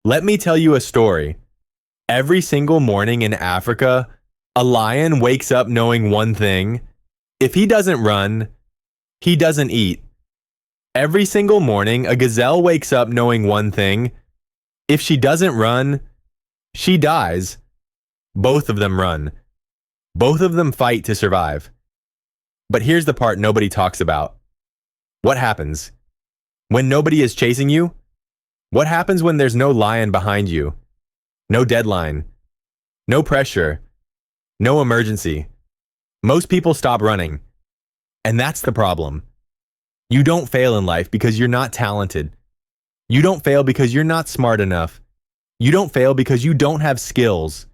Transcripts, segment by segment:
Let me tell you a story. Every single morning in Africa, a lion wakes up knowing one thing. If he doesn't run, he doesn't eat. Every single morning, a gazelle wakes up knowing one thing. If she doesn't run, she dies. Both of them run. Both of them fight to survive. But here's the part nobody talks about. What happens when nobody is chasing you? What happens when there's no lion behind you? No deadline, no pressure, no emergency. Most people stop running. And that's the problem. You don't fail in life because you're not talented. You don't fail because you're not smart enough. You don't fail because you don't have skills.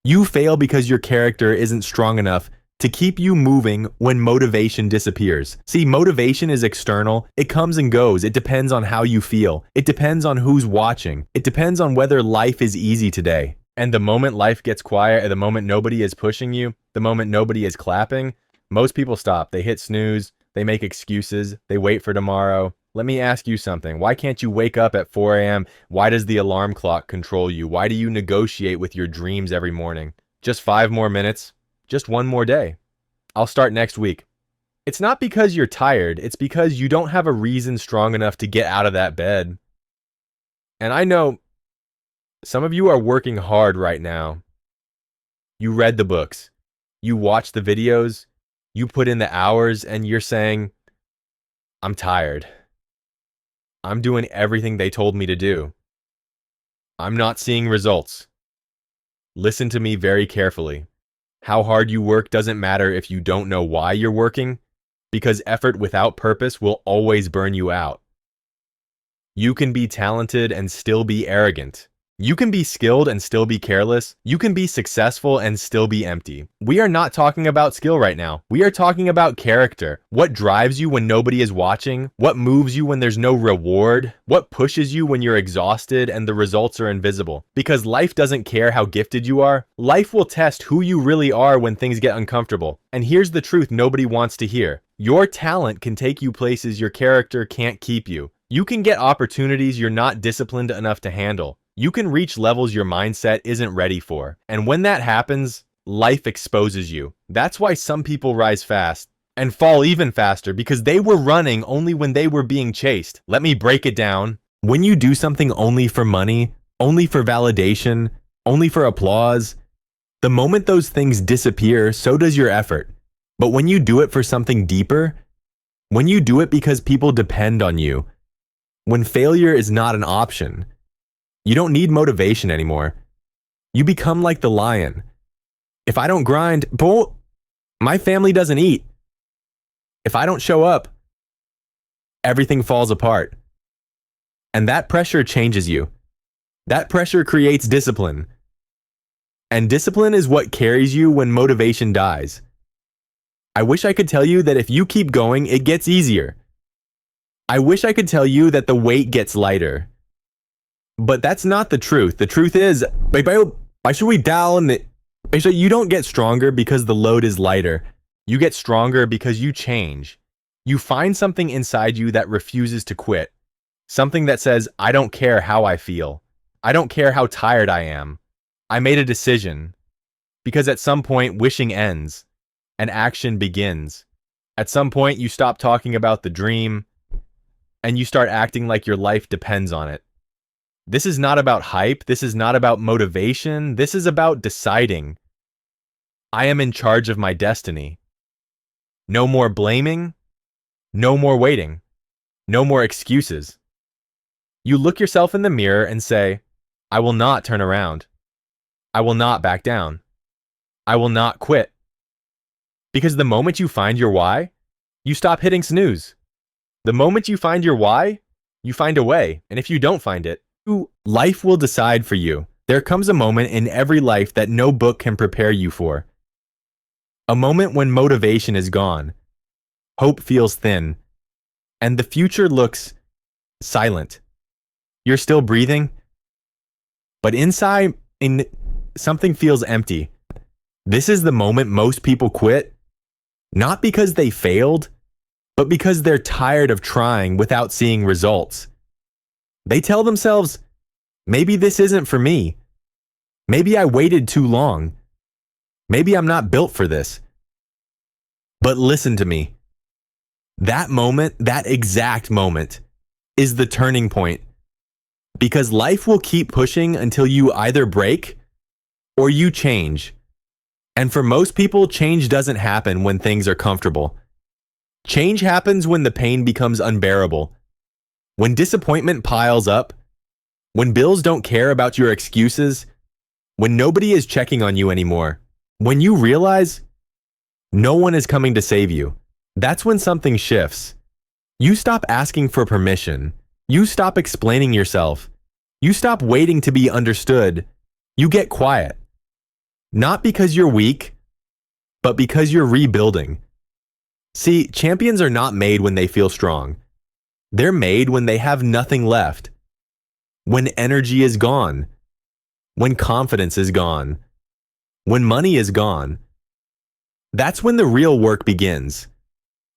You fail because your character isn't strong enough to keep you moving when motivation disappears. See, motivation is external. It comes and goes. It depends on how you feel. It depends on who's watching. It depends on whether life is easy today. And the moment life gets quiet, the moment nobody is pushing you, the moment nobody is clapping, most people stop. They hit snooze. They make excuses. They wait for tomorrow. Let me ask you something. Why can't you wake up at 4 a.m.? Why does the alarm clock control you? Why do you negotiate with your dreams every morning? Just 5 more minutes. Just one more day. I'll start next week. It's not because you're tired. It's because you don't have a reason strong enough to get out of that bed. And I know some of you are working hard right now. You read the books. You watched the videos. You put in the hours and you're saying, I'm tired. I'm doing everything they told me to do. I'm not seeing results. Listen to me very carefully. How hard you work doesn't matter if you don't know why you're working, because effort without purpose will always burn you out. You can be talented and still be arrogant. You can be skilled and still be careless. You can be successful and still be empty. We are not talking about skill right now. We are talking about character. What drives you when nobody is watching? What moves you when there's no reward? What pushes you when you're exhausted and the results are invisible? Because life doesn't care how gifted you are. Life will test who you really are when things get uncomfortable. And here's the truth nobody wants to hear. Your talent can take you places your character can't keep you. You can get opportunities you're not disciplined enough to handle. You can reach levels your mindset isn't ready for. And when that happens, life exposes you. That's why some people rise fast and fall even faster, because they were running only when they were being chased. Let me break it down. When you do something only for money, only for validation, only for applause, the moment those things disappear, so does your effort. But when you do it for something deeper, when you do it because people depend on you, when failure is not an option, you don't need motivation anymore. You become like the lion. If I don't grind, my family doesn't eat. If I don't show up, everything falls apart. And that pressure changes you. That pressure creates discipline. And discipline is what carries you when motivation dies. I wish I could tell you that if you keep going, it gets easier. I wish I could tell you that the weight gets lighter. But that's not the truth. The truth is, you don't get stronger because the load is lighter. You get stronger because you change. You find something inside you that refuses to quit. Something that says, I don't care how I feel. I don't care how tired I am. I made a decision. Because at some point, wishing ends and action begins. At some point, you stop talking about the dream and you start acting like your life depends on it. This is not about hype. This is not about motivation. This is about deciding. I am in charge of my destiny. No more blaming. No more waiting. No more excuses. You look yourself in the mirror and say, I will not turn around. I will not back down. I will not quit. Because the moment you find your why, you stop hitting snooze. The moment you find your why, you find a way. And if you don't find it, life will decide for you. There comes a moment in every life that no book can prepare you for. A moment when motivation is gone, hope feels thin, and the future looks silent. You're still breathing, but inside, something feels empty. This is the moment most people quit, not because they failed, but because they're tired of trying without seeing results. They tell themselves, Maybe this isn't for me. Maybe I waited too long. Maybe I'm not built for this. But listen to me. That moment, that exact moment, is the turning point. Because life will keep pushing until you either break or you change. And for most people, change doesn't happen when things are comfortable. Change happens when the pain becomes unbearable. When disappointment piles up. When bills don't care about your excuses. When nobody is checking on you anymore. When you realize no one is coming to save you. That's when something shifts. You stop asking for permission. You stop explaining yourself. You stop waiting to be understood. You get quiet. Not because you're weak, but because you're rebuilding. See, champions are not made when they feel strong. They're made when they have nothing left. When energy is gone. When confidence is gone. When money is gone. That's when the real work begins.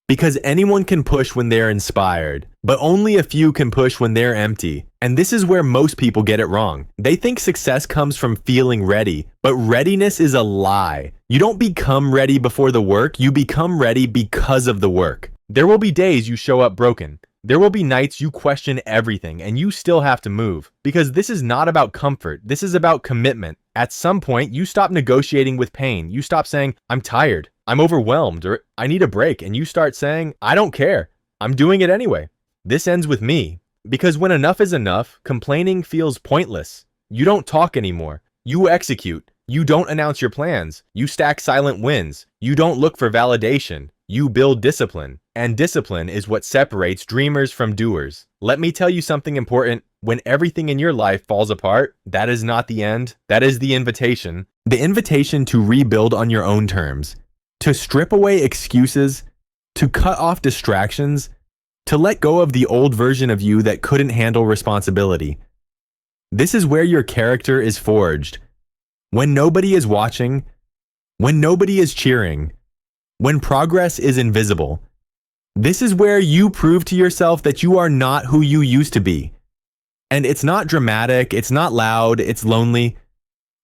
Because anyone can push when they're inspired, but only a few can push when they're empty. And this is where most people get it wrong. They think success comes from feeling ready, but readiness is a lie. You don't become ready before the work, you become ready because of the work. There will be days you show up broken. There will be nights you question everything and you still have to move. Because this is not about comfort, this is about commitment. At some point, you stop negotiating with pain. You stop saying, I'm tired, I'm overwhelmed, or I need a break. And you start saying, I don't care, I'm doing it anyway. This ends with me. Because when enough is enough, complaining feels pointless. You don't talk anymore. You execute. You don't announce your plans. You stack silent wins. You don't look for validation. You build discipline. And discipline is what separates dreamers from doers. Let me tell you something important. When everything in your life falls apart, that is not the end. That is the invitation. The invitation to rebuild on your own terms. To strip away excuses. To cut off distractions. To let go of the old version of you that couldn't handle responsibility. This is where your character is forged. When nobody is watching. When nobody is cheering. When progress is invisible. This is where you prove to yourself that you are not who you used to be. And it's not dramatic, it's not loud, it's lonely.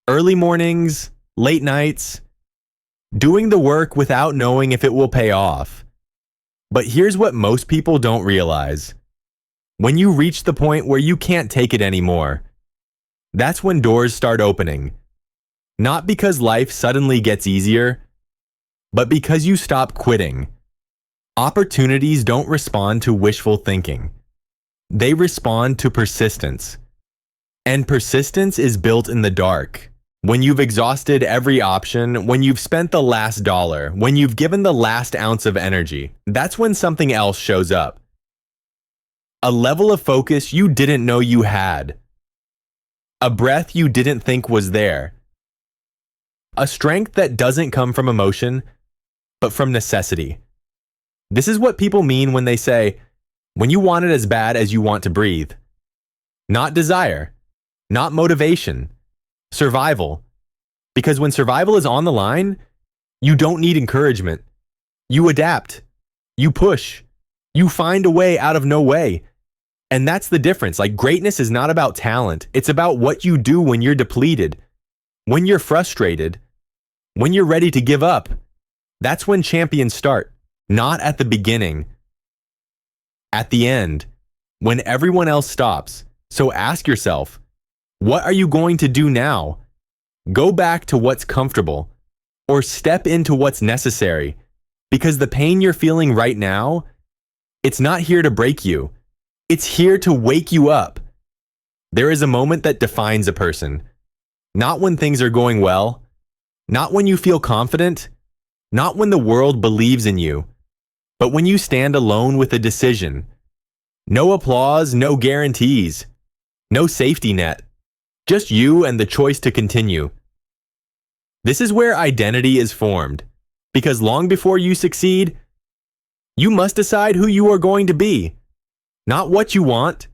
Early mornings, late nights, doing the work without knowing if it will pay off. But here's what most people don't realize. When you reach the point where you can't take it anymore, that's when doors start opening. Not because life suddenly gets easier, but because you stop quitting. Opportunities don't respond to wishful thinking. They respond to persistence. And persistence is built in the dark. When you've exhausted every option, when you've spent the last dollar, when you've given the last ounce of energy, that's when something else shows up. A level of focus you didn't know you had. A breath you didn't think was there. A strength that doesn't come from emotion, but from necessity. This is what people mean when they say, when you want it as bad as you want to breathe. Not desire, not motivation, survival. Because when survival is on the line, you don't need encouragement. You adapt, you push, you find a way out of no way. And that's the difference. Like, greatness is not about talent. It's about what you do when you're depleted, when you're frustrated, when you're ready to give up. That's when champions start. Not at the beginning. At the end, when everyone else stops. So ask yourself, what are you going to do now? Go back to what's comfortable, or step into what's necessary. Because the pain you're feeling right now, it's not here to break you. It's here to wake you up. There is a moment that defines a person. Not when things are going well. Not when you feel confident. Not when the world believes in you. But when you stand alone with a decision. No applause, no guarantees. No safety net. Just you and the choice to continue. This is where identity is formed. Because long before you succeed, you must decide who you are going to be. Not what you want,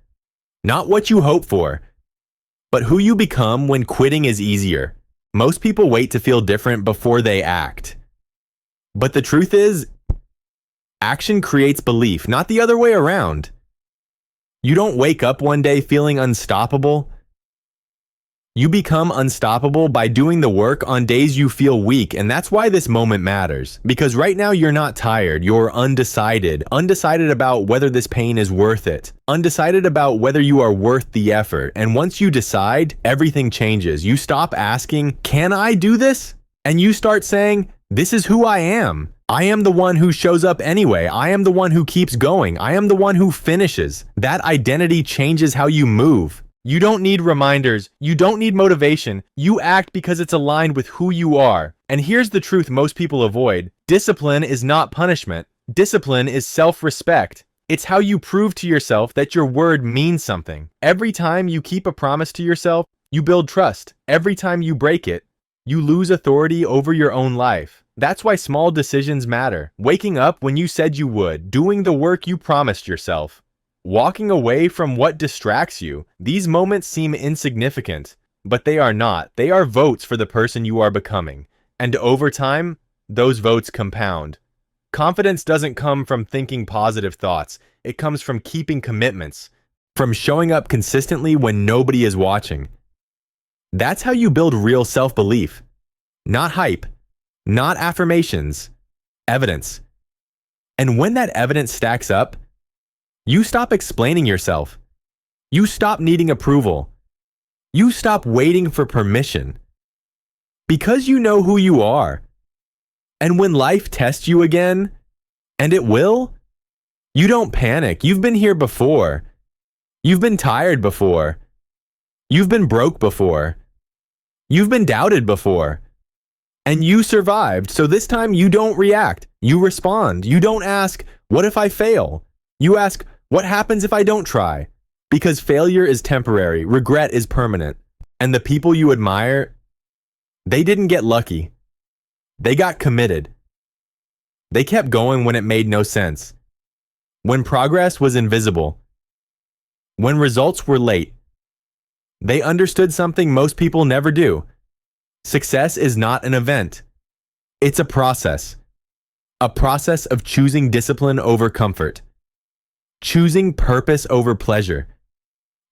not what you hope for, but who you become when quitting is easier. Most people wait to feel different before they act. But the truth is, action creates belief, not the other way around. You don't wake up one day feeling unstoppable. You become unstoppable by doing the work on days you feel weak, and that's why this moment matters. Because right now you're not tired, you're undecided. Undecided about whether this pain is worth it. Undecided about whether you are worth the effort. And once you decide, everything changes. You stop asking, "Can I do this?" And you start saying, "This is who I am. I am the one who shows up anyway. I am the one who keeps going. I am the one who finishes." That identity changes how you move. You don't need reminders. You don't need motivation. You act because it's aligned with who you are. And here's the truth most people avoid. Discipline is not punishment. Discipline is self-respect. It's how you prove to yourself that your word means something. Every time you keep a promise to yourself, you build trust. Every time you break it, you lose authority over your own life. That's why small decisions matter. Waking up when you said you would, doing the work you promised yourself. Walking away from what distracts you. These moments seem insignificant, but they are not. They are votes for the person you are becoming. And over time, those votes compound. Confidence doesn't come from thinking positive thoughts. It comes from keeping commitments, from showing up consistently when nobody is watching. That's how you build real self-belief. Not hype, not affirmations, evidence. And when that evidence stacks up, you stop explaining yourself. You stop needing approval. You stop waiting for permission. Because you know who you are. And when life tests you again, and it will, you don't panic. You've been here before. You've been tired before. You've been broke before. You've been doubted before. And you survived. So this time you don't react. You respond. You don't ask, "What if I fail?" You ask, "What happens if I don't try?" Because failure is temporary, regret is permanent. And the people you admire, they didn't get lucky. They got committed. They kept going when it made no sense. When progress was invisible. When results were late. They understood something most people never do. Success is not an event. It's a process. A process of choosing discipline over comfort. Choosing purpose over pleasure.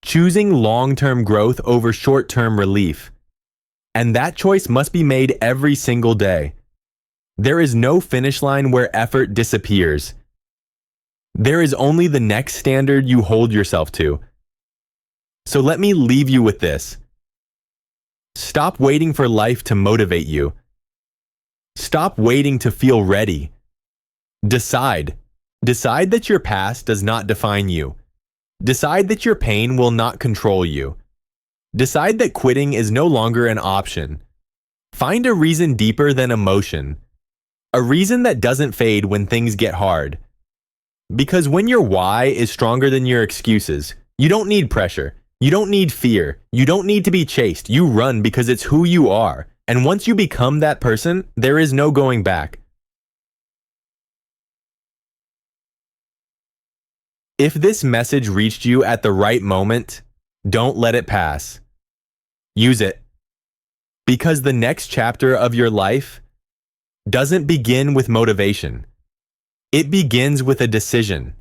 Choosing long-term growth over short-term relief. And that choice must be made every single day. There is no finish line where effort disappears. There is only the next standard you hold yourself to. So let me leave you with this. Stop waiting for life to motivate you. Stop waiting to feel ready. Decide. Decide that your past does not define you. Decide that your pain will not control you. Decide that quitting is no longer an option. Find a reason deeper than emotion. A reason that doesn't fade when things get hard. Because when your why is stronger than your excuses, you don't need pressure. You don't need fear. You don't need to be chased. You run because it's who you are. And once you become that person, there is no going back. If this message reached you at the right moment, don't let it pass. Use it. Because the next chapter of your life doesn't begin with motivation. It begins with a decision.